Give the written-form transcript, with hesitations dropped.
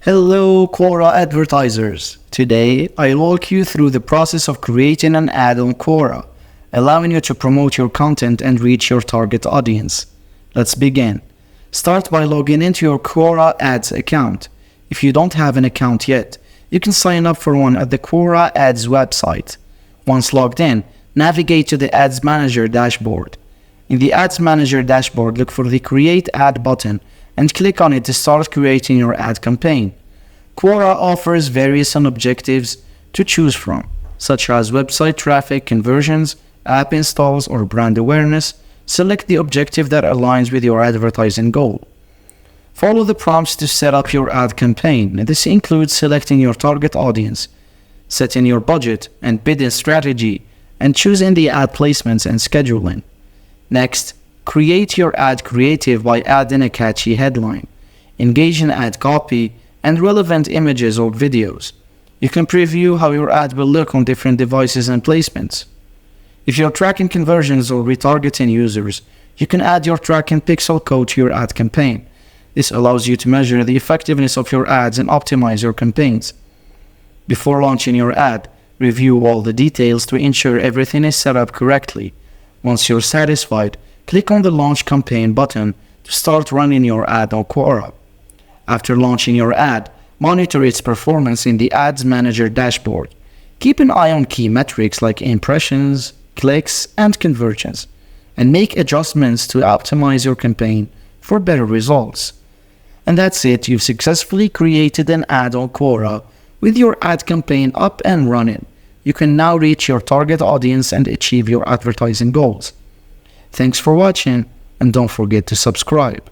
Hello Quora advertisers! Today I'll walk you through the process of creating an ad on Quora, allowing you to promote your content and reach your target audience. Let's begin. Start by logging into your Quora Ads account. If you don't have an account yet, you can sign up for one at the Quora Ads website. Once logged in, navigate to the Ads Manager dashboard. In the Ads Manager dashboard, look for the Create Ad button and click on it to start creating your ad campaign. Quora offers various objectives to choose from, such as website traffic, conversions, app installs, or brand awareness. Select the objective that aligns with your advertising goal. Follow the prompts to set up your ad campaign. This includes selecting your target audience, setting your budget and bidding strategy, and choosing the ad placements and scheduling. Next, create your ad creative by adding a catchy headline, engaging ad copy, and relevant images or videos. You can preview how your ad will look on different devices and placements. If you're tracking conversions or retargeting users, you can add your tracking pixel code to your ad campaign. This allows you to measure the effectiveness of your ads and optimize your campaigns. Before launching your ad, review all the details to ensure everything is set up correctly. Once you're satisfied, click on the Launch Campaign button to start running your ad on Quora. After launching your ad, monitor its performance in the Ads Manager dashboard. Keep an eye on key metrics like impressions, clicks, and conversions, and make adjustments to optimize your campaign for better results. And that's it, you've successfully created an ad on Quora. With your ad campaign up and running, you can now reach your target audience and achieve your advertising goals. Thanks for watching, and don't forget to subscribe.